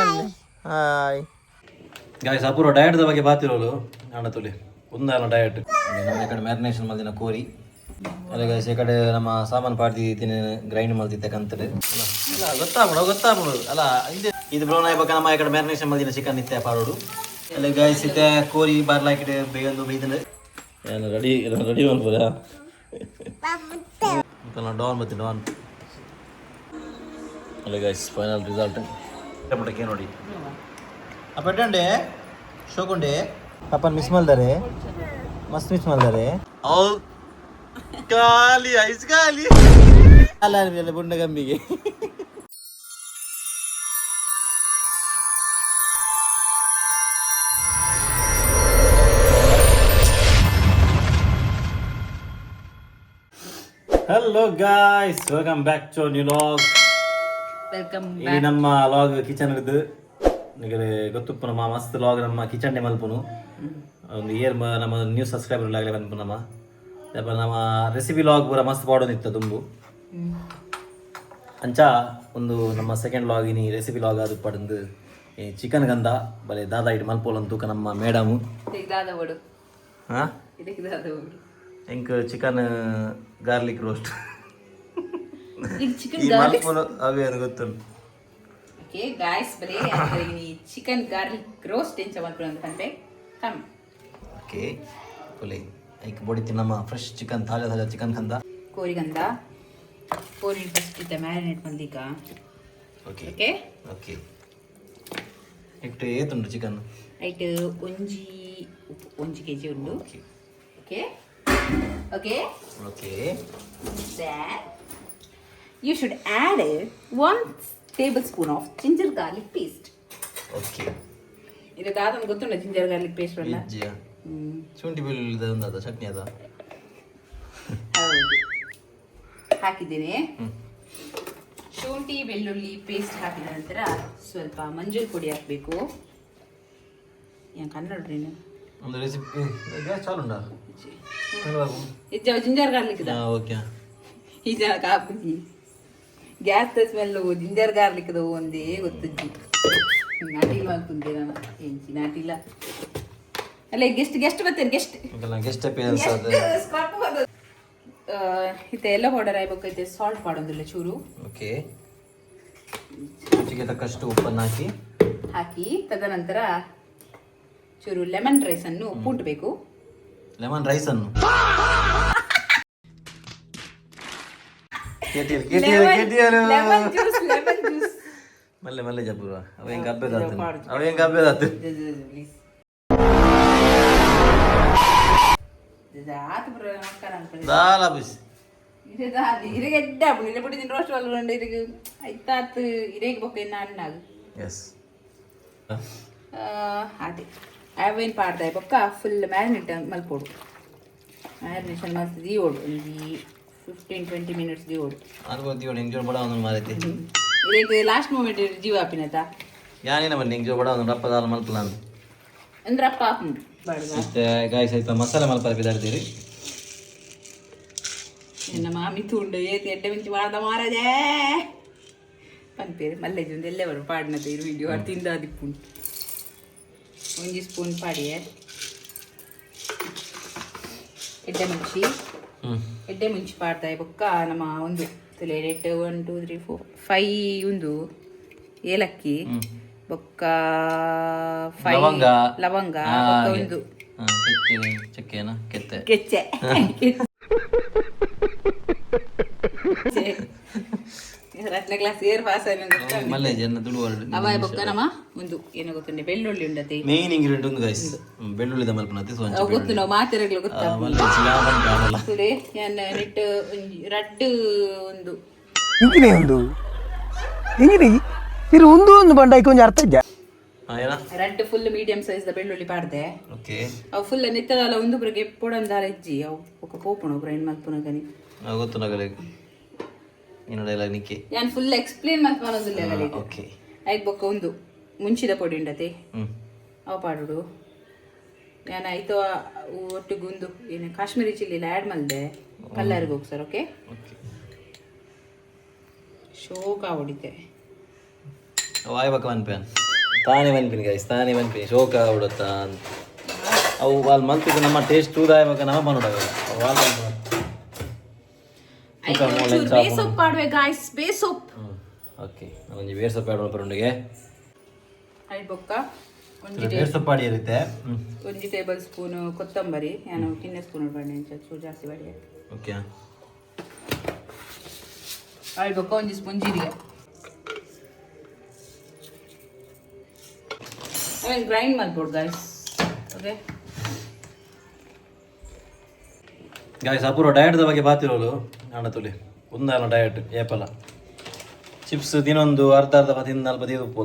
Hi guys ಅಪೂರ್ವ ಡಯಟ್ದ ಬಗ್ಗೆ ಬಾತಿರೋಳು ಅಣ್ಣ ತುಲಿ ಒಂದಲ್ಲ ಡಯಟ್ ನಮ್ಮ ಈ ಕಡೆ ಮ್ಯಾರಿನೇಷನ್ ಮಲ್ದಿನ ಕೋರಿ ಅಲ್ಲ ಗಾಯ್ಸ್ ಈ ಕಡೆ ನಮ್ಮ ಸಾಮಾನು ಪಾಡ್ತಿದ್ದೀನಿ ಗ್ರೈಂಡ್ ಮಲ್ತಿದ್ದೆ ಕಂತಡೆ ಗೊತ್ತಾಗ್ಬಿಡು ಅಲ್ಲ ಇದು ಬ್ರೌನ್ ಆಗ್ಬೇಕು ನಮ್ಮ ಈ ಕಡೆ ಮ್ಯಾರಿನೇಷನ್ ಮಲ್ದಿನ ಚಿಕನ್ ಇತ್ತೆ ಪಾಡೋಡು ಅಲ್ಲ ಗಾಯ್ಸ್ ಇತ್ತೆ ಕೋರಿ ಬಾರ್ಲಾಕಿಟ್ಟು ಬೇಗಂದು ಬೈದನೆ ಏನು ರೆಡಿ ಮಾಡ್ಬೋದಾ ಡಾನ್ ಮತ್ತೆ ಡಾನ್ ಅಲ್ಲ ಗಾಯ್ಸ್ ಫೈನಲ್ ರಿಸಲ್ಟ್ ಟೊಮೆಟೊಕ್ಕೆ ನೋಡಿ ಅಪ್ಪ ಎಟ್ಟಂಡೆ ಶೋಕೊಂಡೆ ಅಪ್ಪನ ಮಿಸ್ ಮಾಡ್ದಾರೆ ಮಸ್ತ್ ಮಿಸ್ ಮಾಡ್ದಾರೆ ಖಾಲಿ ಐಸ್ ಖಾಲಿ ಅಲ್ಲ ಬುಂಡ ಗಂಬಿಗೆ hello guys welcome back to new vlog ಇಲ್ಲಿ ನಮ್ಮ ಲಾಗ್ ಕಿಚನ್ ಹಿಡಿದು ನಿಮಗೆ ಗೊತ್ತುಪ್ಪ ನಮ್ಮ ಮಸ್ತ್ ಲಾಗ್ ನಮ್ಮ ಕಿಚನ್ ಡೇ ಮಲ್ಪುನು ಒಂದು ಇಯರ್ ನಮ್ಮ ನ್ಯೂ ಸಬ್ಸ್ಕ್ರೈಬರ್ ಆಗಲೇ ಬಂದ್ಪು ನಮ್ಮ ನಮ್ಮ ರೆಸಿಪಿ ಲಾಗ್ ಪೂರ ಮಸ್ತ್ ಪಾಡೋನಿತ್ತು ತುಂಬು ಅಂಚ ಒಂದು ನಮ್ಮ ಸೆಕೆಂಡ್ ಲಾಗಿನಿ ರೆಸಿಪಿ ಲಾಗ್ ಅದು ಪಡೆದು ಈ ಚಿಕನ್ ಗಂಧ ಬಲೆ ದಾದಾ ಇಟ್ಟು ಮಲ್ಪೋಲನ್ ತೂಕ ನಮ್ಮ ಮೇಡಮು ಹಾಂ ಇಂಕ್ ಚಿಕನ್ ಗಾರ್ಲಿಕ್ ರೋಸ್ಟ್ ಅವೇ ಗೊತ್ತುಂಟು ಓಕೆ ಗಾಯ್ಸ್ ಬಲೆ ಚಿಕನ್ ಗಾರ್ಲಿಕ್ ರೋಸ್ಟ್ ಎಂಚ ಮಾಡ್ಕೊಂಡು ಕಮ್ ಓಕೆ ಒಲೆ ಐಕ್ ಬೊಡಿತಿ ನಮ್ಮ ಫ್ರೆಶ್ ಚಿಕನ್ ತಾಜಾ ಚಿಕನ್ ಕಂದ ಕೋರಿ ಫಸ್ಟ್ ಇತ್ತ ಮ್ಯಾರಿನೇಟ್ ಮಂದಿಕ ಓಕೆ ಓಕೆ ಓಕೆ ಇಟ್ಟು ಏತುಂಡು ಚಿಕನ್ ಐಟ್ ಒಂಜಿ ಕೆಜಿ ಉಂಡು okay okay okay then you should add 1 tablespoon of ginger garlic paste okay ಇದು ದಾದನ್ ಗೊತ್ತುಂಟ ಜಿಂಜರ್ ಗಾರ್ಲಿಕ್ ಪೇಸ್ಟ್ ಅಲ್ಲ ಶುಂಠಿ ಬೆಳ್ಳುಳ್ಳಿ ಒಂದದ ಚಟ್ನಿ ಅದ ಹೌದು ಹಾಕಿದ್ದೇನೆ ಶುಂಠಿ ಬೆಳ್ಳುಳ್ಳಿ ಪೇಸ್ಟ್ ಹಾಕಿದ ನಂತರ ಸ್ವಲ್ಪ ಮಂಜೂರು ಪುಡಿ ಹಾಕಬೇಕು ಏನು ಕನ್ನಡ ಒಂದು ರೆಸಿಪಿ ಗ್ಯಾಸ್ ಚಾಲು ಉಂಟಾ ಇದು ಜಿಂಜರ್ ಗಾರ್ಲಿಕ್ ಓಕೆ ಈ ಜನ ಕಾಪುಜಿ ಗ್ಯಾಸ್ ಸ್ಮೆಲ್ ಜಿಂಜರ್ ಗಾರ್ಲಿಕ್ ಒಂದೇ ಗೊತ್ತಜ್ಜಿ ನಾಟಿಲ್ಲ ಅಂತಂದೆ ನಾನು ಎಂಚಿ ನಾಟಿಲ್ಲ ಅಲ್ಲ ಗೆಸ್ಟ್ ಬರ್ತೇನೆ ಗೆಸ್ಟ್ ಇತ್ತೆ ಎಲ್ಲ ಪೌಡರ್ ಆಗ್ಬೇಕೈತೆ ಸಾಲ್ಟ್ ಮಾಡೋದಿಲ್ಲ ಚೂರು ಓಕೆ ರುಚಿಗೆ ತಕ್ಕಷ್ಟು ಉಪ್ಪನ್ನು ಹಾಕಿ ತದನಂತರ ಚೂರು ಲೆಮನ್ ರೈಸ್ ಅನ್ನು ಪುಂಟಬೇಕು ಲೆಮನ್ ರೈಸ್ ಅನ್ನು ಮಲ್ಲೆ ಮಲ್ಲೆ ಜಬ್ಬುವ ಅವ ಹೆಂಗ ಹಬ್ಬದಾತು ದಾಲ ಬಿಸಿ ಎಸ್ ಅದೇ ಅವೇನು ಪಾಡ್ದೆ ಪಕ್ಕ ಫುಲ್ ಮ್ಯಾರಿನೇಟ್ ಮಲ್ಪೋಡು ಮ್ಯಾರಿನೇಷನ್ ಮಲ್ತು ದೀವೋಡು ಒಂದು 15-20 ಮಿನಿಟ್ಸ್ ದೀವೋಡು ಅನ್ಕೋತೀವಿ ನಿಂಗೆ ಜೋರು ಬಡ ಒಂದು ಮಾರೈತಿ ಇದಕ್ಕೆ ಲಾಸ್ಟ್ ಮೂಮೆಂಟ್ ಜೀವ ಹಾಪಿನತ ಯಾನೇನ ಬನ್ನಿ ನಿಂಗೆ ಜೋರು ಬಡ ಒಂದು ರಪ್ಪ ದಾಲ್ ಮಲ್ಪಲ ಅಂದ್ರೆ ರಪ್ಪ ಹಾಕು ಮತ್ತೆ ಗಾಯ್ಸ್ ಆಯ್ತು ಮಸಾಲೆ ಮಲ್ಪಲ ಬಿದ್ದಾಡ್ತೀರಿ ನಿನ್ನ ಮಾಮಿ ತುಂಡು ಏತಿ ಎಡ್ಡೆ ಮಿಂಚು ಮಾಡ್ದ ಮಾರದೆ ಪಂಪೇರು ಮಲ್ಲೇಜ್ ಒಂದು ಎಲ್ಲೇ ಬರು ಪಾಡ್ನದ ಇರು ವಿಡಿಯೋ ಅದು ತಿಂದಾದಿಪ್ಪು ಒಂಜಿ ಸ್ಪೂನ್ ಪಾಡಿಯೇ ಎಡ್ಡೆ ಮುಂಚಿ ಪಾಡ್ದ ಬೊಕ್ಕ ನಮ್ಮ ಒಂದು ತಲೆಟ್ 1 2 3 4 5 ಒಂದು ಏಲಕ್ಕಿ ಬೊಕ್ಕ 5 ಲವಂಗ ಒಂದು ಚಕ್ಕೆನ ಕೆಚ್ಚೆ ರತ್ನ ಗ್ಲಾಸ್ ಏರ್ ಪಾಸ್ ಅವ ಬೊಕ್ಕ ನಮ್ಮ ಒಂದು ಏನೋ ಗೊತ್ತುಂಡೆ ಬೆಳ್ಳುಳ್ಳಿ ಉಂಡತೆ ಮೇನ್ ಇಂಗ್ರೀಡಿಯಂಟ್ ಒಂದು ಗೈಸ್ ಬೆಳ್ಳುಳ್ಳಿ ಮಲ್ಪನತಿ ಗೊತ್ತು ನಾವು ಮಾತೆರೆಗಳು ಗೊತ್ತಾಗ್ತದೆ ನೆಟ್ ರಡ್ಡು ಒಂದು ಇಂಕಿನೇ ಒಂದು ಇಂಗಿನಿ ಇರು ಒಂದು ಬಂಡಾಯ್ಕೆ ಒಂದು ಅರ್ಥ ಇದ್ದ ರಡ್ಡು ಫುಲ್ ಮೀಡಿಯಂ ಸೈಜ್ ಬೆಳ್ಳುಳ್ಳಿ ಪಾಡ್ದೆ ಓಕೆ ಅವು ಫುಲ್ ನೆತ್ತದಲ್ಲ ಒಂದು ಬರಿಗೆ ಪೊಡಂದಾಲ ಇಜ್ಜಿ ಅವು ಒಕ್ಕ ಪೋಪುಣ ಗ್ರೈಂಡ್ ಮಲ್ಪುನಗನಿ ಗೊತ್ತು ನಗಲೆ ಇನ್ನೊಂದೆಲ್ಲ ನಿಕ್ಕಿ ನಾನು ಫುಲ್ ಎಕ್ಸ್ಪ್ಲೇನ್ ಮಾಡ್ಕೊಳ್ಳೋದಿಲ್ಲ ಓಕೆ ಆಯ್ತು ಬೊಕ್ಕ ಒಂದು ಮುಂಚಿದ ಪೊಡಿ ಉಂಡತೆ ಅವು ಪಾಡುಡು ನಾನು ಆಯ್ತು ಒಟ್ಟಿಗೆ ಒಂದು ಏನು ಕಾಶ್ಮೀರಿ ಚಿಲ್ಲಿ ಆ್ಯಡ್ ಮಾಡಿದೆ ಕಲ್ಲರ್ಗೆ ಹೋಗಿ ಸರ್ ಓಕೆ ಶೋಕ ಹೊಡಿತೆ ವಾಯ್ಬೇಕು ಒಂದು ಪ್ಯಾನ್ ತಾನೇ ಬಂದ್ಬಿನಿ ಗೈಸ್ ತಾನೇ ಬಂದ್ಬಿನಿ ಶೋಕ ಬಿಡುತ್ತ ಅಂತ ಅವು ಅಲ್ಲಿ ಮಲ್ತಿದ್ದು ನಮ್ಮ ಟೇಸ್ಟ್ ಉದಾಯವಾಗ ನಮ್ಮ ಮಾಡೋದಾಗ ಓಕೆ ಒಂಜಿ ಬೇರ್ ಸೊಪ್ಪು ಆಡುವ ಪರುಂಡಿಗೆ ಬೇರ್ ಸೊಪ್ಪು ಆಡಿ ಇರುತ್ತೆ ಒಂಜಿ ಟೇಬಲ್ ಸ್ಪೂನ್ ಕೊತ್ತಂಬರಿ ನಾನು ಕಿನ್ನೆ ಸ್ಪೂನ್ ಬಣ್ಣೆ ಜಾಸ್ತಿ ಬಡಿ ಓಕೆ ಆಳ್ಬೊಕ್ಕ ಒಂಜಿ ಸ್ಪೂನ್ ಜೀರಿಗೆ ಗ್ರೈಂಡ್ ಮಾಡ್ಬೋದು ಗಾಯ್ಸ್ ಓಕೆ ಗಾಯ್ಸ್ ಅಪೂರ್ವ ಡಯಟ್ದ ಬಗ್ಗೆ ಬಾತಿರೋಲು ಅಣ್ಣ ತುಲಿ ಒಂದಲ್ಲ ಡಯಟ್ ಏಪಲ ಚಿಪ್ಸ್ ತಿನ್ನೊಂದು ಅರ್ಧ ತಿಂದು ಅಲ್ಪ ಉಪ್ಪು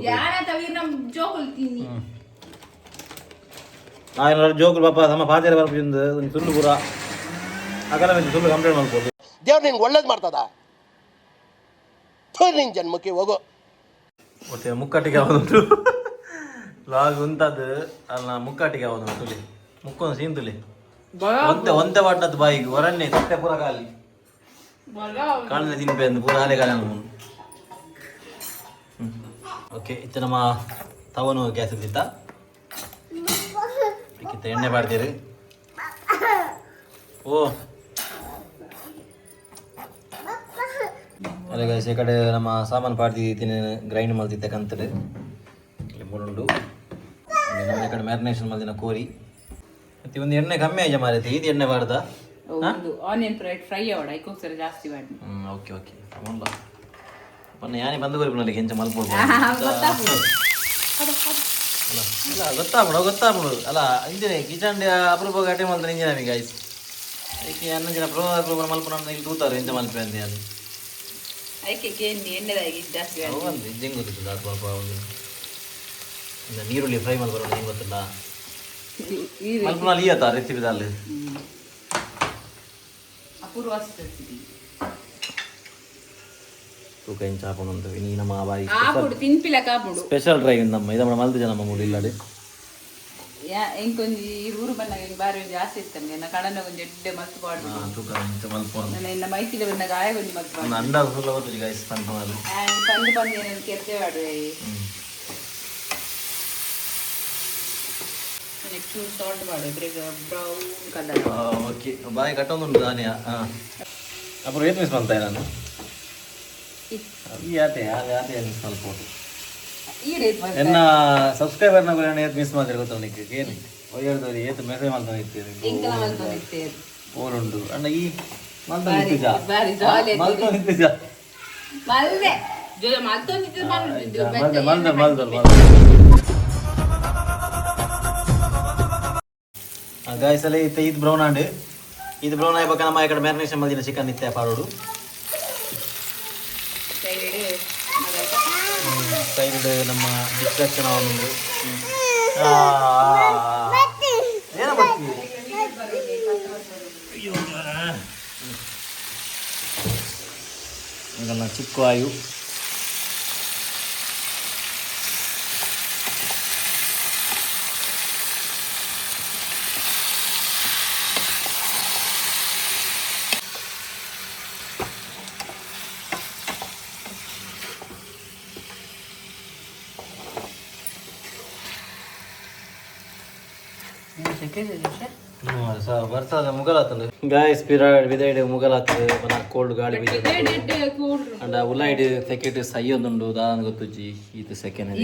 ಜೋಕುಲು ಪಾಪ ನಮ್ಮ ಪಾತ್ರೆ ಬರ್ಬಿಂದು ಒಂದು ಸುಳ್ಳು ಪೂರ ಆಗಲ್ಲ ಸುಳ್ಳು ಕಂಪ್ಲೇಂಟ್ ಮಾಡ್ಬೋದು ದೇವ್ರು ನಿನ್ಗೆ ಒಳ್ಳೇದು ಮಾಡ್ತದ ನಿನ್ ಜನ್ಮಕ್ಕೆ ಹೋಗೋ ಮತ್ತೆ ಮುಕ್ಕಟ್ಟಿಗೆ ಯಾವ್ದುಂಟು ಲಾಗ್ ಉಂಟದು ಅಲ್ಲ ಮುಕ್ಕಟ್ಟಿಗೆ ಯಾವ್ದು ತುಲಿ ಮುಕ್ಕೊಂದು ಸೀನ್ ತುಲಿ ಒಂದೇ ಬಣ್ಣದ ಬಾಯಿಗೆ ಹೊರನ್ನೇ ತಟ್ಟೆ ಪೂರ ಖಾಲಿ ಕಾಳಿನ ತಿನ್ಪೆ ಅಂದು ಪೂರ ಹಾಲೆ ಕಾಲ ಓಕೆ ಇತ್ತು ನಮ್ಮ ತವನು ಗ್ಯಾಸ್ ಇದ್ದಿತ್ತ ಎಣ್ಣೆ ಬಾಡ್ತೀರಿ ಓ ಅಲ್ಲ ಗೈಸ್ ಈ ಕಡೆ ನಮ್ಮ ಸಾಮಾನು ಪಾಡ್ತಿದ್ದೀನಿ ಗ್ರೈಂಡ್ ಮಾಡ್ತಿದ್ದೆ ಕಂತಡೆ ಇಲ್ಲಿ ಮುರುಂಡು ನಮ್ಮ ಈ ಕಡೆ ಮ್ಯಾರಿನೇಷನ್ ಮಾಡಿನ ಕೋರಿ ಮತ್ತೆ ಒಂದು ಎಣ್ಣೆ ಕಮ್ಮಿ ಆಯ್ತು ಮಾರೈತಿ ಇದು ಎಣ್ಣೆ ಬಾರ್ದ ಆನಿಯನ್ ಫ್ರೈ ಆವಡ ಐಕೋಸ್ಕರ ಜಾಸ್ತಿ ಮಾಡಿ ಓಕೆ ಓಕೆ ಅಲ್ಲ ಮೊನ್ನೆ ಯಾನೇ ಬಂದು ಕೊರಿಬಿನಲ್ಲಿ ಕೆಂಚ ಮಲ್ಬೋದು ಅಲ್ಲ ಗೊತ್ತಾಗ್ಬಿಡು ಅಲ್ಲ ಇಂಜಿನ ಕಿಚನ್ ಅಪರೂಪ ಘಟನೆ ಮಾಡ್ತಾರೆ ಇಂಜಿನ ಗೈಸ್ ಐಕೆ ಅನ್ನಂಜಿನ ಅಪರೂಪ ಮಲ್ಪ ಇಲ್ಲಿ ತೂತಾರೆ ಎಂತ ಮಲ್ಪೆ ಅಂತ ಅದು ಐಕೆ ಕೇಂದಿ ಎಣ್ಣೆದಾಗಿ ಜಾಸ್ತಿ ಒಂದು ಹಿಂಗೆ ಗೊತ್ತಿಲ್ಲ ಸ್ವಲ್ಪ ಒಂದು ನೀರುಳ್ಳಿ ಫ್ರೈ ಮಾಡ್ಬಾರ ಹೆಂಗೆ ಗೊತ್ತಿಲ್ಲ ಮಲ್ಪನಲ್ಲಿ ಈಯತ್ತ ರೆಸಿಪಿದಲ್ಲಿ ಅಪೂರ್ವ ತೂಕ ಹೆಂಚು ಹಾಕೊಂಡು ನೀ ನಮ್ಮ ಬಾಯಿ ತಿನ್ಪಿಲ್ಲ ಕಾಪುಡು ಸ್ಪೆಷಲ್ ಡ್ರೈ ನಮ್ಮ ಇದಮ್ಮ ಮಲ್ತು ಜನ ಮೂರು ಇಲ್ಲಡೆ ಎಂಕೊಂಜಿ ಊರು ಬಂದಾಗ ಬಾರಿ ಜಾಸ್ತಿ ಇರ್ತಾನೆ ನನ್ನ ಕಡನ ಒಂದು ಎಡ್ಡೆ ಮಸ್ತ್ ಪಾಡು ತೂಕ ಹೆಂಚು ಮಲ್ಪ ನನ್ನ ಮೈತಿಲ ಬಂದ ಗಾಯ ಒಂದು ಮಸ್ತ್ ಪಾಡು ಅಂಡಾಗ ಫುಲ್ ಗೊತ್ತಿಲ್ಲ ಗೈಸ್ ಪಂಪನಲ್ಲಿ ಪಂದು ಏನಂತ ಕೇಳ್ತೇವೆ ಆಡು ನೆಕ್ಸ್ಟ್ ಸಾಲ್ಟ್ ಮಾಡು ಬ್ರೌನ್ ಕಲರ್ ಓಕೆ ಬಾಯಿ ಕಟ್ಟೊಂದುಂಟು ಧಾನ್ಯ ಅப்புறம் ಏತ್ ಮಿಸ್ ಮಾಡ್ತಾ ನಾನು ಈ ಆತೆ ಮಿಸ್ ಮಾಡ್ಬೋದು ಎನ್ನ ಸಬ್ಸ್ಕ್ರೈಬರ್ನ ಕೂಡ ಏತ್ ಮಿಸ್ ಮಾಡಿದ್ರೆ ಗೊತ್ತ ನಿಕ್ಕೆ ಏನು ಒಯ್ಯರ್ದವ್ರು ಏತ್ ಮೆಸೇಜ್ ಮಾಡ್ತಾ ಇರ್ತೀರಿ ಓರುಂಡು ಅಣ್ಣ ಈ ಗಾಯ್ಸ್ ಅಲ್ಲಿ ಇದು ಬ್ರೌನ್ ಆಂಡ್ ಇದು ಬ್ರೌನ್ ಆಗ್ಬೇಕು ನಮ್ಮ ಈ ಕಡೆ ಮ್ಯಾರಿನೇಷನ್ ಮಾಡಿನ ಚಿಕನ್ ಇತ್ತೆ ಪಾಡೋಡು ಸೈಡ್ ನಮ್ಮ ಡಿಸ್ಟ್ರಾಕ್ಷನ್ ಅವನೊಂದು ಏನೋ ಬರ್ತೀವಿ ಇದೆಲ್ಲ ಚಿಕ್ಕ ಆಯು ಬರ್ತದ ಮುಗಲಾತಂದು ಗಾಯ್ಸ್ ಪಿರಾಡ್ ವಿದೈಡ್ ಮುಗಲಾತದು ಮನ ಕೋಲ್ಡ್ ಗಾಳಿ ಬೀಜ ಅಂಡ ಉಲಾಯ್ಡ್ ಸೆಕೆಟ್ ಸಯ್ಯೊಂದುಂಡು ದಾನ್ ಗೊತ್ತುಜ್ಜಿ ಇದು ಸೆಕೆಂಡ್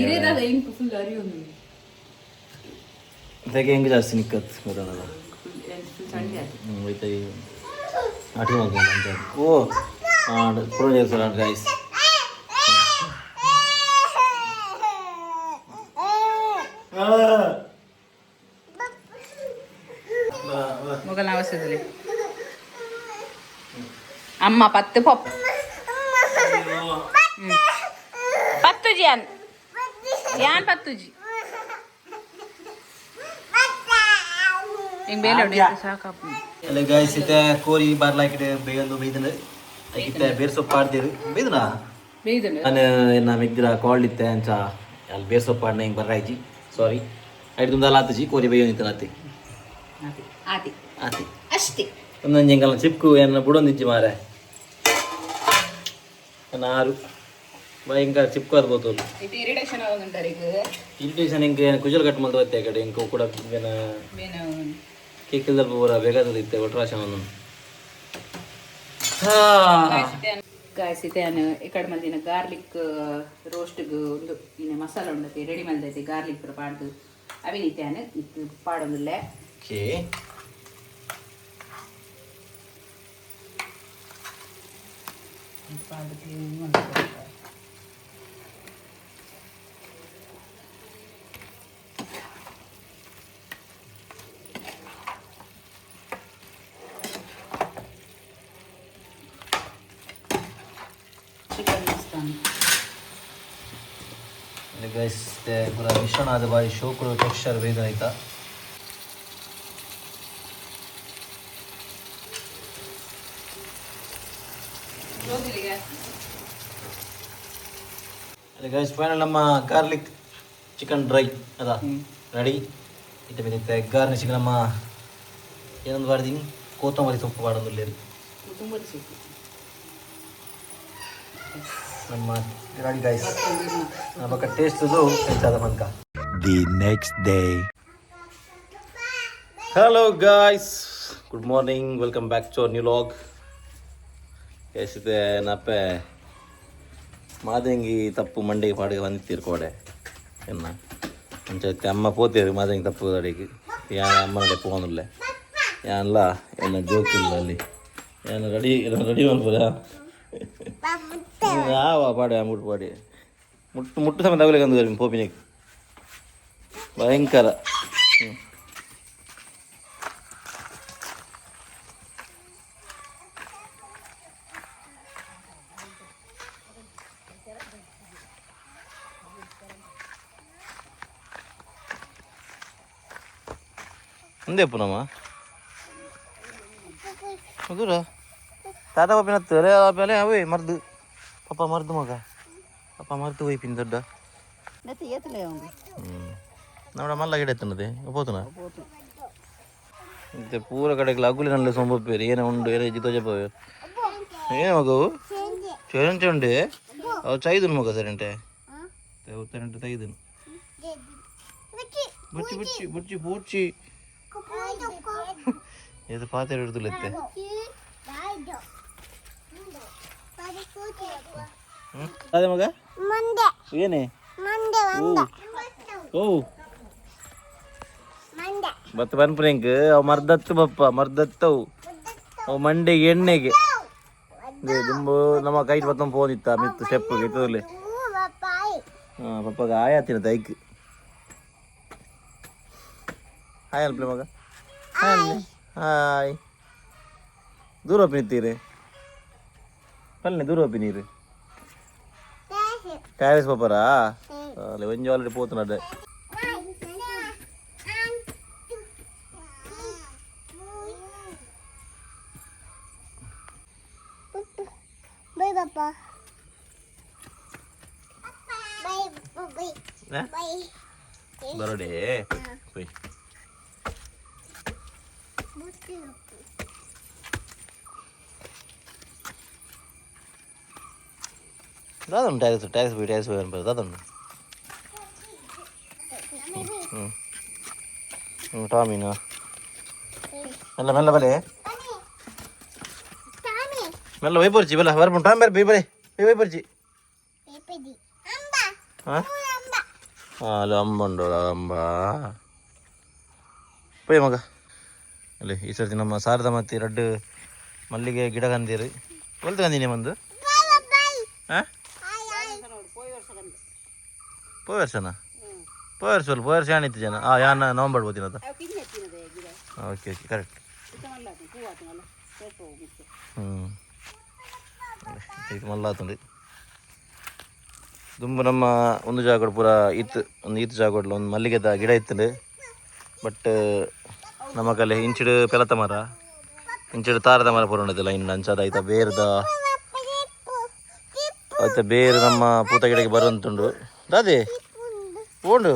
ಸೆಕೆ ಹೆಂಗೆ ಜಾಸ್ತಿ ನಿಕ್ಕತ್ ಗೊತ್ತಾನಲ್ಲ ಹೋಯ್ತಾ ಅಟಿ ಮಾಡ್ಕೊಂಡು ಅಂತ ಓ ಪ್ರೋಜೆಕ್ಟ್ ಸಲ ಗಾಯ್ಸ್ മുകൾ അവസ്ഥയില് അമ്മ 10 പപ്പ് 10 ഞാൻ 10 ജി ಅಲ್ಲ ಗಾಯ್ಸ್ ಇತ್ತೆ ಕೋರಿ ಬಾರ್ಲಾಕಿಟ್ಟು ಬೇಗಂದು ಬೈದನು ಇತ್ತೆ ಬೇರ್ ಸೊಪ್ಪು ಆಡ್ತೀರಿ ಬೈದನಾ ನಾನು ನಮ್ಮ ಇದ್ರ ಕಾಲ್ ಇತ್ತೆ ಅಂಚ ಅಲ್ಲಿ ಬೇರ್ ಸೊಪ್ಪು ಆಡ್ನ ಹಿಂಗೆ ಬರ್ರಾಯ್ಜಿ ಸಾರಿ ಐದು ತುಂದಲ್ಲ ಆತಜಿ ಕೋರಿ ಬೈಯೋನಿತ್ತು ಆತಿ ಆತಿ ಆತಿ ಅಷ್ಟೇ ಒಂದೊಂದು ಹೆಂಗಲ್ಲ ಚಿಪ್ಕು ಏನು ಬಿಡೊಂದಿಜ್ಜಿ ಮಾರೆ ನಾರು ಭಯಂಕರ ಚಿಪ್ಕಾದ ಬೋತೋಲು ಇದು ಇರಿಟೇಷನ್ ಆಗುಂಟಾರೆ ಈಗ ಇರಿಟೇಷನ್ ಇಂಕೆ ಕುಜಲ್ ಕಟ್ ಮಾಡ್ತಾ ಹೋಗ್ತೆ ಆ ಕಡೆ ಇಂಕೋ ಕೂಡ ಬೇನ ಕೇಕ್ ಸ್ವಲ್ಪ ಪೂರ ಬೇಕಾದದಿತ್ತೆ ಒಟ್ರಾಶನ ಕಾಯಿಸಿತೇನು ಈ ಕಡೆ ಮಲ್ದಿನ ಗಾರ್ಲಿಕ್ ರೋಸ್ಟ್ಗೆ ಒಂದು ಇನ್ನು ಮಸಾಲ ಉಂಡತಿ ರೆಡಿ ಮಲ್ದೈತಿ ಗಾರ್ಲಿಕ್ ಪಾಡ್ದು ಅವಿನಿತ್ಯಾನು ಇದು ಪಾಡೊಂದಿಲ್ಲ ಓಕೆ ಚಿಕನ್ ಮಸ್ತಾನು ಗೈಸ್ ಪೂರ ಮಿಶ್ರಣ ಆದ ಬಾರಿ ಶೋಕುಳು ಟೆಕ್ಸ್ಚರ್ ಬೇಗ ಆಯ್ತಾ ಗೈಸ್ ಫೈನಲ್ ನಮ್ಮ ಗಾರ್ಲಿಕ್ ಚಿಕನ್ ಡ್ರೈ ಅದ ರೆಡಿ ಇಟ್ಟು ಬಂದಿತ್ತೆ ಗಾರ್ನಿಶಿಗೆ ನಮ್ಮ ಏನೊಂದು ಬಾರ್ದೀನಿ ಕೊತ್ತಂಬರಿ ಸೊಪ್ಪು ಬಾಡೋದಿಲ್ಲ ತುಂಬರಿ ಸೊಪ್ಪು ನಮ್ಮ ರೆಡಿ ಗೈಸ್ ನಮ್ಮ ಟೇಸ್ಟದು ಹೆಚ್ಚಾದ ಮನ್ಕ the next day. Hello guys good morning welcome back to our new vlog ಎಷ್ಟಿದೆ ನಪ್ಪೆ ಮಾದಂಗಿ ತಪ್ಪು ಮಂಡಿಗೆ ಪಾಡಿಗೆ ಬಂದಿತ್ತೀರಿ ಕೋಡೆ ಎನ್ನ ಅಂಚೈತೆ ಅಮ್ಮ ಪೋತೀರಿ ಮಾದಂಗಿ ತಪ್ಪು ಅಡಿಗೆ ಯಾನ ಅಮ್ಮನಡೆ ಪೋನಿಲ್ಲ ಯಾನಲ್ಲ ಎಲ್ಲ ಜೋಕ್ ಇಲ್ಲ ಅಲ್ಲಿ ಏನು ರೆಡಿ ಮಾಡ್ಬೋದ ಯಾವ ಪಾಡೆ ಮುಟ್ಟು ಪಾಡಿ ಮುಟ್ಟು ಸಮಯ ತಗೊಲಿಕ್ಕೆ ಅಂದು ಪೋಪಿನಿಗೆ ಭಯಂಕರ ಮುಂದೆ ಪುನಮ್ಮ ದೂರ ತಾತ ಪಾಪಿನ ತಲೆ ಆಮೇಲೆ ಅವೇ ಮರ್ದು ಪಾಪ ಮರ್ದು ಮಗ ಪಾಪ ಮರ್ದು ಹೋಯ್ಪಿನ ದೊಡ್ಡ ನಮ್ಮ ಮಲ್ಲ ಗಿಡ ಎತ್ತನದೆ ಹೋತನ ಮತ್ತೆ ಪೂರ ಕಡೆಗೆ ಅಗುಲಿ ನಲ್ಲ ಸೊಂಬಪ್ಪೇರಿ ಏನೋ ಉಂಡು ಏನೋ ಜಿತೋ ಜಪ ಏನು ಮಗವು ಚೊರಂಚೆ ಉಂಡೆ ಅವು ಚೈದನು ಮಗ ಸರಂಟೆ ಸರಂಟೆ ತೈದನು ಬುಚ್ಚಿ ಬುಚ್ಚಿ ಬುಚ್ಚಿ ಬೂಡ್ಚಿ ಇದು ಪಾತ್ರೆ ಹಿಡಿದುಲತ್ತೆ ಅದೇ ಮಗ ಏನೇ ಓ ಮತ್ತೆ ಬನ್ಪ್ರಿಂಕ್ ಅವು ಮರ್ದತ್ತು ಬಪ್ಪ ಮರ್ದತ್ತವು ಅವು ಮಂಡೆಗೆ ಎಣ್ಣೆಗೆ ತುಂಬ ನಮ್ಮ ಕೈ ಬತ್ತೊಂದು ಫೋನ್ ಇತ್ತ ಮಿತ್ತು ಸ್ಟೆಪ್ಗೆ ಇತ್ತದಲ್ಲಿ ಹಾಂ ಪಪ್ಪಗ ಆಯಾತಿನ ತೈಕ್ ಹಾಯ್ ಅಲ್ಪ್ಲೆ ಮಗ ಹಾಯ್ ದೂರ ಒಪ್ಪಿ ನಿಂತೀರಿ ಪಲ್ಲೆ ದೂರ ಒಪ್ಪಿ ನೀರು ಟ್ಯಾರಿಸ್ ಪಪ್ಪರಾ ಅಲ್ಲಿ ಒಂಜಿ ಆಲ್ರೆಡಿ ಪೋತನಡ್ಡೆ ಬರೋಡೆ ಹೋಯ್ ಅದೊಂದು ಟ್ಯಾಕ್ಸ್ ಬಿಡಿ ಟ್ಯಾಕ್ಸ್ ಬರೋದು ಅದೊಂದು ಟಾಮಿನ ಮೆಲ್ಲ ಮೆಲ್ಲ ಬಲೆ ಮೆಲ್ಲ ವೈಪರ್ಚಿ ಬಲ್ಲ ಬರ್ಬು ಟಾಮ್ ಬರ್ಬಿ ಬಲೆ ವೈಪರ್ಚಿ ಹಾಂ ಅಲ್ಲ ಅಂಬ ಉಂಡು ಅಂಬ ಪೋಯ್ ಮಗ ಅಲ್ಲಿ ಈ ಸರ್ತಿ ನಮ್ಮ ಶಾರದಾ ಮತ್ತು ರಡ್ಡು ಮಲ್ಲಿಗೆ ಗಿಡ ಕಂದೀರಿ ಒಲ್ತು ಕಂದೀನಿ ಒಂದು ಹಾಂ ಪೋಯ್ ವರ್ಷನಾ ಪೋಯ್ ವರ್ಷ ಏನಿತ್ತು ಜನ ಯಾನ ನವಂಬರ್ ಬೋದಿನದ ಓಕೆ ಓಕೆ ಕರೆಕ್ಟ್ ಇದು ಮಲ್ಲಾತುಂಡು ತುಂಬ ನಮ್ಮ ಒಂದು ಜಾಗ ಪೂರ ಇತ್ತು ಒಂದು ಈತು ಜಾಗ ಒಂದು ಮಲ್ಲಿಗೆದ ಗಿಡ ಇತ್ತು ಬಟ್ ನಮ್ಮ ಕಲೆ ಇಂಚಿಡು ಪೆಲತ ಮರ ಇಂಚಿಡು ತಾರದ ಮರ ಪೂರ ಉಂಡದಿಲ್ಲ ಇನ್ನು ಅಂಚದ ಆಯ್ತಾ ಬೇರದ ಆಯ್ತಾ ಬೇರೆ ನಮ್ಮ ಪೂತ ಗಿಡಕ್ಕೆ ಬರುವಂತುಂಡು ದಾದಿ ಓಂಡು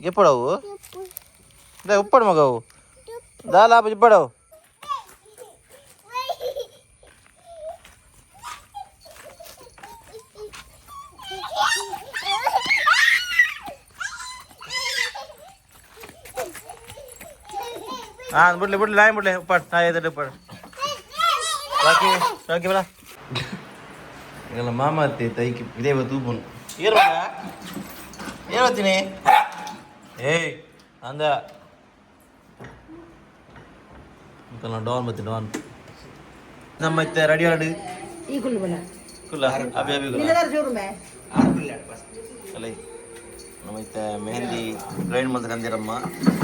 ಎಪ್ಪಡವು ದೇ ಉಪ್ಪಡು ಮಗವು ದಾಲ ಇಪ್ಪಡವು ಬಿಡ್ಲಿ ಬಿಡ್ಲಿ ನಾಯಿ ಬಿಡ್ಲಿ ಉಪ್ಪಾಡು ನಾಯಿ ಎದ್ದು ಉಪ್ಪಾಡು ರಾಕಿ ರಾಕಿ ಬರ ಈಗೆಲ್ಲ ಮಾಮ ಅತ್ತಿ ತೈಕಿ ಇದೇ ತೂಪುನು ಏನು ಏನು ಬರ್ತೀನಿ ಏಯ್ ಅಂದ ಡಾನ್ ಬರ್ತೀನಿ ಡಾನ್ ನಮ್ಮ ಮತ್ತೆ ರೆಡಿ ಆಡು ಕುಲ್ಲ ಅಭಿ ಅಭಿ ಅಲ್ಲ ನಮ್ಮೈತೆ ಮೆಹಂದಿ ಗ್ರೈಂಡ್ ಮಾಡ್ತಾರೆ ಅಂದಿರಮ್ಮ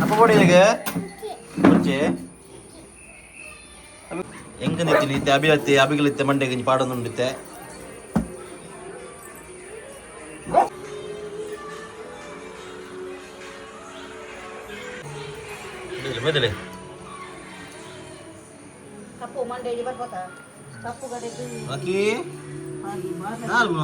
ಅಪ್ಪ ಬೋಡಿಗೆ ಮುಂಚೆ ಹೆಂಗ ನಿಂತಿನಿ ಅಭಿಲತ್ತೆ ಅಭಿಗಳಿತ್ತೆ ಮಂಡೆ ಗಂಜಿ ಪಾಡೊಂದು ಉಂಡಿತ್ತೆ ಮೆದಲೆ ಬಾಕಿ ನಾಲ್ಕು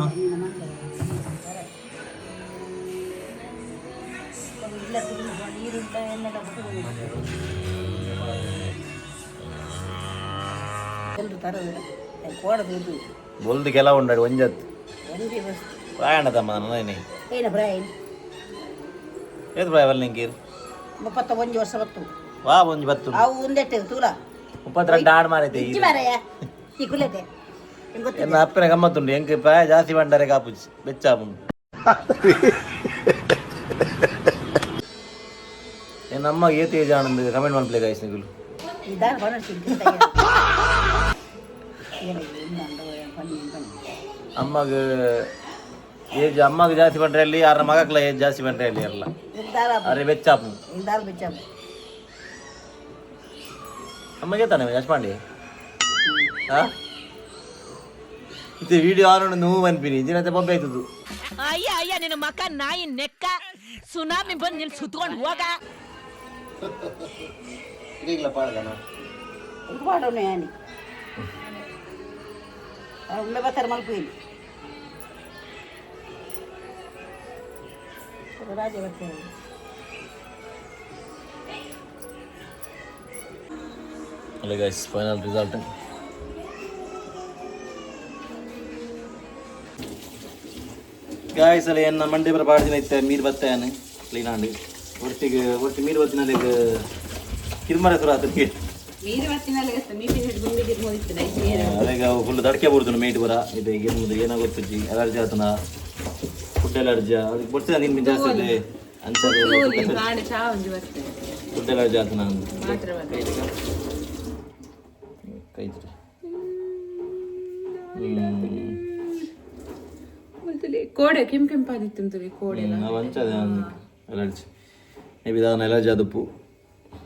ಬೊಲ್ದು ಕೆಲ ಉಂಡಾಡು ಒಂಜತ್ತು ಪ್ರಾಯಣದಮ್ಮ ನಾನು ಏನು ಬ್ರಾಯನ್ ಏದು ಪ್ರಾಯವಲ್ಲ ನಿಂಗೆ 31 ವರ್ಷ ಬತ್ತು ವಾ ಒಂಜಿ ಬತ್ತು ಅವು ಒಂದೆಟ್ಟೆ ತೂಲ 32 ಆಡು ಮಾರೈತೆ ಇಜ್ಜಿ ಮಾರಯ್ಯ ಈ ಕುಲ್ಲತೆ ಎನ್ನ ಅಪ್ಪನ ಗಮ್ಮತ್ತುಂಡು ಹೆಂಗೆ ಪ್ರಾಯ ಜಾಸ್ತಿ ಬಂಡರೆ ಕಾಪುಜಿ ಬೆಚ್ಚಾಪುಂಡು ಎನ್ನ ಅಮ್ಮ ಏತಿ ಏಜ್ ಆನಂದ್ ಕಮೆಂಟ್ ಮಾಡ್ಪ್ಲೇ ಗಾಯ್ಸ್ ನಿಗುಲು ಇದಾರ ಬಣ್ಣ ಅಮ್ಮಗ ಏಜ್ ಅಮ್ಮಗ ಜಾಸ್ತಿ ಬಂಡ್ರೆ ಅಲ್ಲಿ ಯಾರ ಮಗಕ್ಲ ಏಜ್ ಜಾಸ್ತಿ ಬಂಡ್ರೆ ಅಲ್ಲಿ ಎಲ್ಲ ಅರೆ ಬೆಚ್ಚಾಪು ಇಂದಾರ ಬೆಚ್ಚಾಪು ಅಮ್ಮಗೆ ತಾನೆ ಯಶ್ಪಾಂಡಿ ಇದು ವಿಡಿಯೋ ಆನೋಣ ನೋವು ಅನ್ಪಿನಿ ದಿನತೆ ಬೊಬ್ಬೆ ಆಯ್ತದು ಅಯ್ಯ ಅಯ್ಯ ನಿನ್ನ ಮಕ್ಕ ನಾಯಿ ನೆಕ್ಕ ಸುನಾಮಿ ಬಂದು ನಿಲ್ ಸುತ್ಕೊಂಡು ಹೋಗ ಈಗಲ ಪಾಡ್ದನ ಇದು ಮಾಡೋಣ ಯಾನಿ ಒಮ್ಮೆ ಬರ್ತಾರೆ ಮಲ್ಪು ರಾಜೆ ಬರ್ತೇನೆ ಅಲ್ಲ ಗೈಸ್ ಫೈನಲ್ ರಿಸಲ್ಟ್ ಗಾಯ್ಸ್ ಅಲ್ಲ ಏನು ಮಂಡಿ ಬರ ಪಾಡ್ದಿನ ಇತ್ತೆ ಮೀರು ಬತ್ತಾಯನು ಕ್ಲೀನಾಂಡು ಒಟ್ಟು ಮೀರು ಬತ್ತಿನಲ್ಲಿ ಕಿರ್ಮರ ಸುರ ಅದಕ್ಕೆ ಅದೇ ಫುಲ್ ದಡ್ಕೆ ಬರ್ತಾನೆ ಮೇಟ್ ಬರ ಇದು ಏನು ಏನೋ ಗೊತ್ತಿಜ್ಜಿ ಅಲರ್ಜಿ ಆತನ ಫುಡ್ ಅಲರ್ಜಿ ಅದಕ್ಕೆ ಬರ್ತೀನಿ ನಿನ್ನ ಜಾಸ್ತಿ ಇದೆ ಅನ್ಸರ್ ಫುಡ್ ಅಲರ್ಜಿ ಆತನ ಕೈ ಕೋಡೆ ಕೆಂಪಾದಿತ್ತು ಕೋಡೆ ನಾವು ಹಂಚದ ಅಲರ್ಜಿ ಮೇಬಿ ಅದನ್ನ ಅಲರ್ಜಿ ಆದಪ್ಪು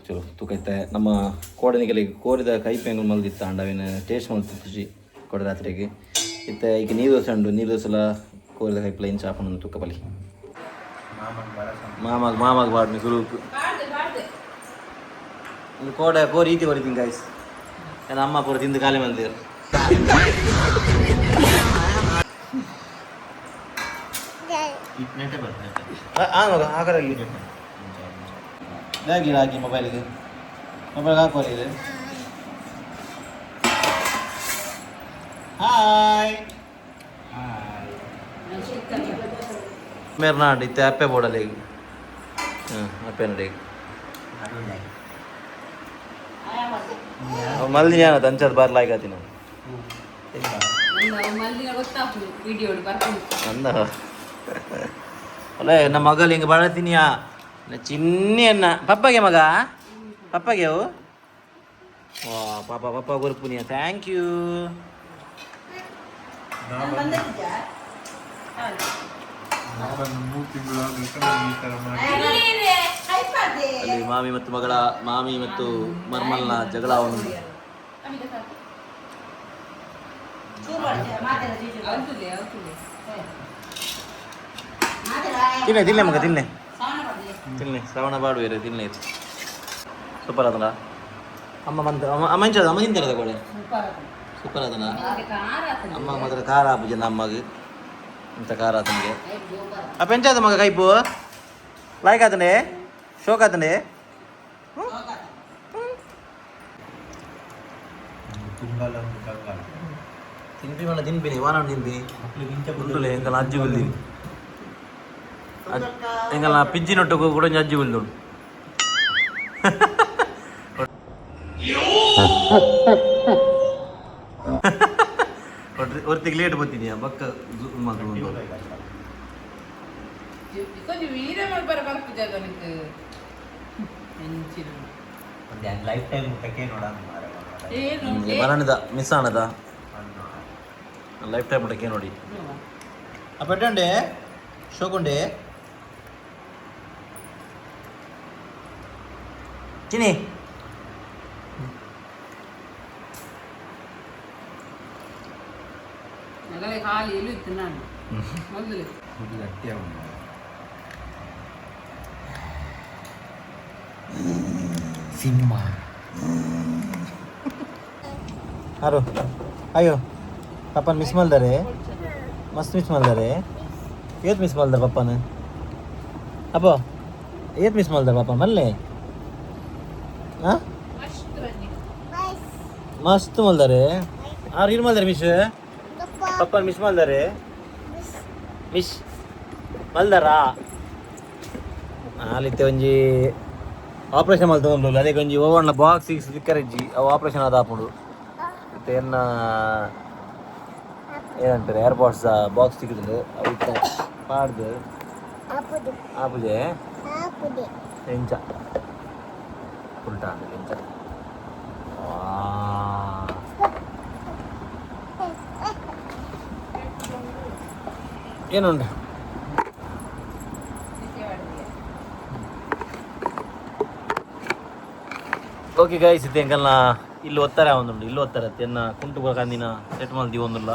ಚಲೋ ತೂಕೈತೆ ನಮ್ಮ ಕೋಡನಿಗೆ ಕೋರಿದ ಕೈ ಪೆಂಗು ಮಲ್ದಿತ್ತ ಅಂಡವಿನ ಟೇಸ್ಟ್ ಮಲ್ತಿ ಖುಷಿ ಕೊಡ ರಾತ್ರಿಗೆ ಇತ್ತ ಈಗ ನೀರು ದೋಸೆ ಉಂಡು ನೀರು ದೋಸೆಲ್ಲ ಕೋರಿದ ಕೈ ಪ್ಲೈನ್ ಚಾಪನ್ನು ತೂಕ ಬಲಿ ಮಾಮಾಗ ಬಾಡ್ನಿ ಸುರುಕು ಒಂದು ಕೋರಿ ರೀತಿ ಹೊಡಿತೀನಿ ಗಾಯ್ಸ್ ಏನು ಅಮ್ಮ ಪೂರ ತಿಂದು ಖಾಲಿ ಮಲ್ದಿರು ಹಾಕರಲ್ಲಿ ಹಾಕಿ ಮೊಬೈಲ್ಗೆ ಹಾಕೋರಿ ಇದು ಹಾಯ್ ಮೇರ್ನಾಡ್ ಇತ್ತೆ ಅಪ್ಪೆ ಬೋಡಲ್ಲಿ ಈಗ ಅಪ್ಪೆ ನೋಡಿ ಮಲ್ದಿನಿ ಅನ್ನ ತಂಚದ ಬರ್ಲಾಯ್ಕತಿ ನಾವು ಅಂದ ಅಲ್ಲ ನಮ್ಮ ಮಗಲ್ಲಿ ಹಿಂಗೆ ಬಳತೀನಿಯಾ ಚಿನ್ನಿ ಅನ್ನ ಪಪ್ಪಗೆ ಮಗ ಪಪ್ಪಗೆ ಅವು ವಾ ಪಾಪ ಪಪ್ಪ ಗುರುಪುನಿಯ ಥ್ಯಾಂಕ್ ಯು ಅಲ್ಲಿ ಮಾಮಿ ಮತ್ತು ಮರ್ಮಲ್ನ ಜಗಳವನ್ನು ತಿನ್ನೆ ಮಗ ತಿನ್ನೆ ಶ್ರವಣ ಬಾಡುವೇರು ತಿನ್ನೆ ಸೂಪರ್ ಅದಲ್ಲ ಅಮ್ಮ ಅಮ್ಮ ತಿಂತಾರೆ ತಗೊಳ್ಳಿ ಸೂಪರ್ ಅದನ ಅಮ್ಮ ಮಾತ್ರ ಖಾರ ಆಪು ಜನ ಅಮ್ಮಗೆ ಇಂಥ ಖಾರ ಆತನಿಗೆ ಅಪ್ಪ ಎಂಚಾದ ಮಗ ಕೈಪು ಲಾಯ್ಕ್ ಆತನೆ ಶೋಕ್ ಆತನೆ ತಿನ್ಪಿ ಮಣ್ಣ ತಿನ್ಪಿನಿ ವಾನ ತಿನ್ಪಿನಿ ಉಂಟುಲೆ ಎಂಕಲ್ ಅಜ್ಜಿ ಬಲ್ದಿನಿ ಎಂಕಲ್ ಪಿಂಚಿನೊಟ್ಟು ಕೂಡ ಅಜ್ಜಿ ಬಲ್ದು ಒರ್ತಿಗೆ ಲೇಟ್ ಬರ್ತಿದ್ಯಾ ಬಕ್ಕ ಮಾತು కొంచెం వీరే మళ్ళీ కలుపు జగనికి ಲೈಫ್ ಟೈಮ್ ಊಟಕ್ಕೆ ನೋಡೋಣ ಮರಣಿದ ಮಿಸ್ ಆನದ ಲೈಫ್ ಟೈಮ್ ಊಟಕ್ಕೆ ನೋಡಿ ಅಪ್ಪಟ್ಟಂಡೆ ಶೋಕುಂಡೆ ಚಿನಿ నగలే ఖాళీ ఇల్లు ఇస్తున్నాను మొదలు ಸಿನಿಮಾ ಯಾರು ಅಯ್ಯೋ ಪಪ್ಪನ ಮಿಸ್ ಮಾಡ್ದಾರೆ ಮಸ್ತ್ ಮಿಸ್ ಮಾಡ್ದಾರೆ ಏತ್ ಮಿಸ್ ಮಾಡ್ದಾರೆ ಪಪ್ಪನ ಅಪ್ಪ ಏತ್ ಮಿಸ್ ಮಾಡ್ದಾರೆ ಪಪ್ಪ ಮಲ್ಲೆ ಹಾಂ ಮಸ್ತ್ ಮಲ್ದಾರೆ ಆರು ಏನು ಮಾಡ್ದಾರೆ ಮಿಸ್ ಪಪ್ಪನ ಮಿಸ್ ಮಾಡ್ದಾರೆ ಮಿಸ್ ಮಲ್ದಾರಾ ಅಲ್ಲಿತ್ತೆ ಒಂಜಿ ಆಪ್ರೇಷನ್ ಮಾಡ್ತಗೊಂಡು ಅದೇ ಒಂಜಿ ಓವಣ್ಣ ಬಾಕ್ಸ್ ಸ್ಲಿಕ್ಕರ್ ಇಜ್ಜಿ ಅವು ಆಪ್ರೇಷನ್ ಆದ ಹಾಕೊಂಡು ಮತ್ತೆ ಏನಂತಾರೆ ಏರ್ಪಾಡ್ಸ್ ಬಾಕ್ಸ್ ಸಿಕ್ಕಿದ್ರು ಅವು ಪಾಡ್ದು ಆಪುಜೆ ಎಂಚ ಉಲ್ಟ ಅಂದ್ರೆ ಎಂಚ ಏನುಂಟು ಓಕೆ ಗೈಸ್ ಇದು ಎಂಕಲ್ನ ಇಲ್ಲಿ ಒತ್ತಾರೆ ಒಂದುಂಡು ಇಲ್ಲಿ ಒತ್ತಾರೆ ತೆನ್ನ ಕುಂಟು ಕಂದಿನ ಸೆಟ್ ಮಲ್ದಿ ಒಂದಿಲ್ಲ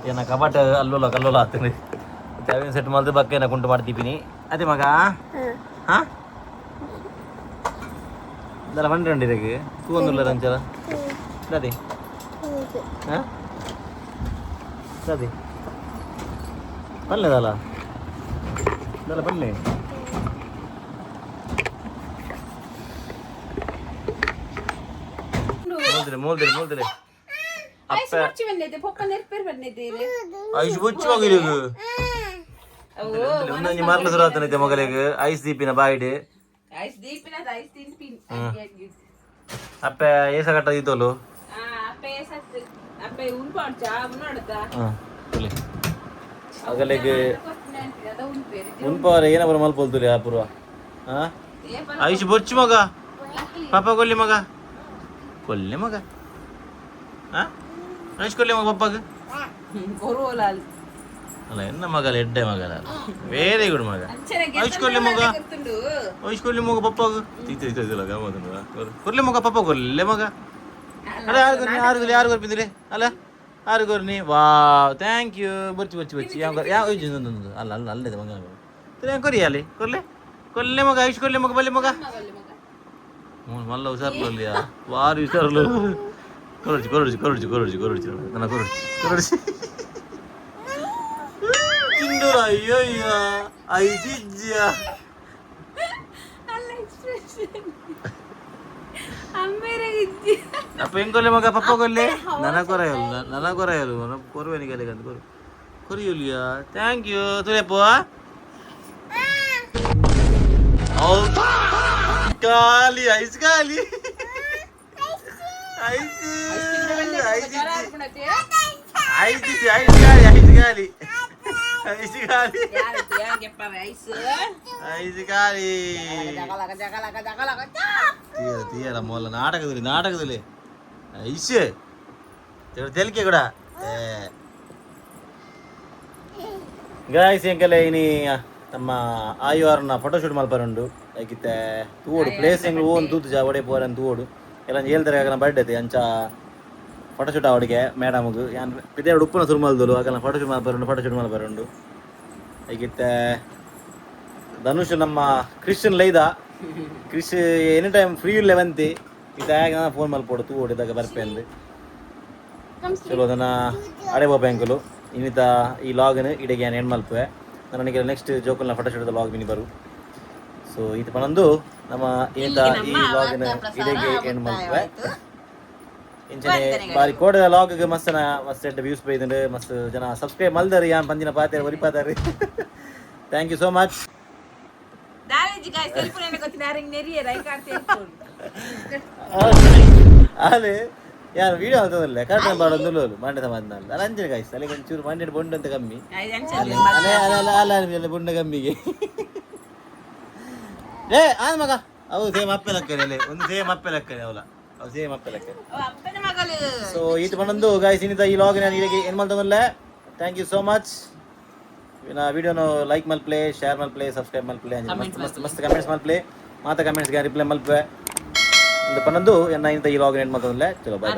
ತೆನ್ನ ಕಪಾಟ ಅಲ್ಲೋಲ ಕಲ್ಲೋಲ ಆಗ್ತದೆ ಮತ್ತೆ ಅವೇನು ಸೆಟ್ ಮಲ್ದು ಬಕ್ಕೇನ ಕುಂಟು ಮಾಡ್ತೀಪಿನಿ ಅದೇ ಮಗ ಹಾಂ ಇದೆಲ್ಲ ಬಂಡಿ ಇದಕ್ಕೆ ತೂ ಒಂದಿಲ್ಲ ರಂಚಲ ಅದೇ ಹಾಂ ಅದೇ ಪಲ್ಲೆದಲ್ಲ ಇದೆಲ್ಲ ಪಲ್ಲೆ ಮೂಲ್ದಿರಿ ఐస్ వచ్చి వెళ్ళేది పప్ప నేర్పేరు వెళ్ళేది ಐಸ್ ಬುಚ್ಚಿ ಮಗಲಿಗೆ ಒಂದೊಂದು ಮರಳು ಸುರಾತನೈತೆ ಮಗಲಿಗೆ ಐಸ್ ದೀಪಿನ ಬಾಯಿಡೆ ఐస్ దీపిన ఐస్ తినిపిన్ ಅಪ್ಪ ಏಸ ಕಟ್ಟ ಇದ್ದೋಲು అప్పే ఉన్పాడ్చా ఉన్నాడతా ಮಗಲಿಗೆ ಉನ್ಪವರ ಏನ ಬರ ಮಲ್ಪೋಲ್ತುಲಿ ಆ ಪೂರ್ವ ಐಸ್ ಬೊಚ್ಚಿ ಮಗ ಪಾಪ ಕೊಲ್ಲಿ ಮಗ ಕೊಲ್ಲೆ ಮಗ ಐಸ್ ಕೊಲ್ಲಿ ಮಗ ಪಪ್ಪಗೆ కొరువలాలు ಅಲ್ಲ ಎನ್ನ ಮಗಲ ಎಡ್ಡೆ ಮಗಲ ವೆರಿ ಗುಡ್ ಮಗ ಐಸ್ಕೊಲ್ಲಿ ಮಗ ಐಸ್ಕೊಲ್ಲಿ ಮಗ ಪಪ್ಪಾಗ ತಿಲ್ಲ ಗಮ್ಮತ್ತು ಕೊರ್ಲೆ ಮಗ ಪಪ್ಪ ಕೊರ್ಲೆ ಮಗ ಅಲ್ಲ ಯಾರು ಗೊರ್ಪಿದ್ರಿ ಅಲ್ಲ ಯಾರು ಗೊರ್ನಿ ವಾ ಥ್ಯಾಂಕ್ ಯು ಬರ್ಚಿ ಯಾವ ಅಲ್ಲ ಅಲ್ಲದೆ ಮಗ ಕೊರಿಯಾಲಿ ಕೊಲ್ಲೆ ಮಗ ಐಸ್ಕೊಲ್ಲಿ ಮಗ ಬಲ್ಲೆ ಮಗ ಮಲ್ಲ ಹುಷಾರ್ಲಿಯಾ ವಾರು ಹುಷಾರ್ಲು ಕೊರಡ್ಚಿ ನನ್ನ ಕೊರಡ್ಚಿ ಅಯ್ಯೋ ಐಜಿಜ್ಜ ಅಪ್ಪ ಹೆಂಗ್ ಕೊಲ್ಲೆ ಮಗ ಪಪ್ಪ ಕೊಲ್ಲೆ ನನಗೆ ಕೊರೆಯಲು ಕೊರುವೆನಿಗೆ ಕೊರಿಯುಲಿಯಾ ಥ್ಯಾಂಕ್ ಯು ತುಲೆಪ್ಪ ಖಾಲಿ ಐಸ್ ಖಾಲಿ తీయరా మొల్ల నాటకదులే ఐస్ తెలికే కూడా ಗಾಯ್ಸ್ ಎಂಕಲ್ಲ ಇನಿ ನಮ್ಮ ಆಯುವಾರನ ಫೋಟೋಶೂಟ್ ಮಲ್ಪರುಂಡು ಯಾಕಿತ್ತೆ ತೂವೋಡು ಪ್ಲೇಸ್ ಎಂಗ್ಲು ಓನ್ ತೂತು ಜಾ ಒಡೆ ಪೋರನ್ ತೂವೋಡು ಎಲ್ಲ ಹೇಳ್ತಾರೆ ಆಗ ಬರ್ಡೇ ಅಂಚ ಫೋಟೋಶೂಟ್ ಅವಡಿಗೆ ಮೇಡಮ್ಗೆ ಯಾನ್ ಪಿದೇಡು ಉಪ್ಪುನ ಸುರು ಮಲ್ದಲು ಆಗಲ್ಲ ಫೋಟೋಶೂಟ್ ಮಲ್ಪರುಂಡು ಯಾಕಿತ್ತೆ ಧನುಷ್ ನಮ್ಮ ಕ್ರಿಶ್ಚಿಯನ್ ಲೈದ ಕ್ರಿಶ್ ಎನಿ ಟೈಮ್ ಫ್ರೀ ಇಲ್ಲವಂತಿ ಇದಾಗ ಫೋನ್ ಮಲ್ಪೋಡು ತೂವೋಡು ಇದ್ದಾಗ ಬರ್ಪೆ ಅಂದು ಚಲೋ ಅದನ್ನ ಅಡೆ ಬೋಪೆಂಕಲು ಇನ್ನಿತ ಈ ಲಾಗ್ನ ಇಡೆಗೆ ಏನು ಹೆಣ್ಣು ಮಲ್ಪುವೆ ನನಗೆ ನೆಕ್ಸ್ಟ್ ಜೋಕಲ್ನ ಫೋಟೋಶೂಟ್ದ ಲಾಗ್ ಬಿನಿ ಬರು ಸೊ ಇದು ಪನಂದು ನಮ್ಮ ಏತ ಈ ಲಾಗ್ನ ಇಡೆಗೆ ಹೆಣ್ಣು ಮಲ್ಪುವೆ ಇಂಚನೆ ಬಾರಿ ಕೋಡದ ಲಾಗ್ಗೆ ಮಸ್ತ್ ವ್ಯೂಸ್ ಬೈದಂಡು ಮಸ್ತ್ ಜನ ಸಬ್ಸ್ಕ್ರೈಬ್ ಮಲ್ದಾರಿ ಯಾನ್ ಪಂದಿನ ಪಾತಾರೆ ಒರಿಪಾತಾರೆ ಥ್ಯಾಂಕ್ ಯು ಸೋ ಮಚ್ ಅದೇ ಯಾರು ವಿಡಿಯೋ ಆಗ್ತದಲ್ಲ ಕರೆಕ್ಟ್ ಮಾಡೋದು ಮಂಡ್ಯ ಸಮಾಧಾನ ಅಲ್ಲ ಅಂಜಲಿ ಗಾಯ್ಸ್ ಅಲ್ಲಿ ಒಂಚೂರು ಮಂಡ್ಯ ಬೊಂಡು ಅಂತ ಕಮ್ಮಿ ಅಲ್ಲ ಬೊಂಡ ಕಮ್ಮಿಗೆ ಏ ಆದ ಮಗ ಅವು ಸೇಮ್ ಅಪ್ಪೆ ಲೆಕ್ಕನೆ ಅಲ್ಲೇ ಒಂದು ಸೇಮ್ ಅಪ್ಪೆ ಲೆಕ್ಕನೆ ಅವಳ ಅವು ಸೇಮ್ ಅಪ್ಪೆ ಲೆಕ್ಕನೆ ಸೊ ಇದು ಬಂದು ಗಾಯ್ಸ್ ಇನ್ನಿತ ಈ ಲಾಗ್ ನಾನು ಇದಕ್ಕೆ ಏನು ಮಾಡ್ತದಲ್ಲ ಥ್ಯಾಂಕ್ ಯು ಸೋ ಮಚ್ ನಾ ವಿಡಿಯೋನು ಲೈಕ್ ಮಲ್ಪ್ಲೆ ಶೇರ್ ಮಲ್ಪ್ಲೆ ಸಬ್ಸ್ಕ್ರೈಬ್ ಮಲ್ಪ್ಲೆ ಮಸ್ತ್ ಮಸ್ತ್ ಕಮೆಂಟ್ಸ್ ಮಲ್ಪ್ಲೆ ಮಾತಾ ಕಮೆಂಟ್ಸ್ಗೆ ರಿಪ್ಲೈ ಮಲ್ಪೆ ಇದು ಪನ್ನೊಂದು ಎನ್ನ ಇಂಥ ಈ ಲಾಗ್ ಏನು ಮಾಡ್ತದಲ್ಲ ಚಲೋ ಬಾಯ್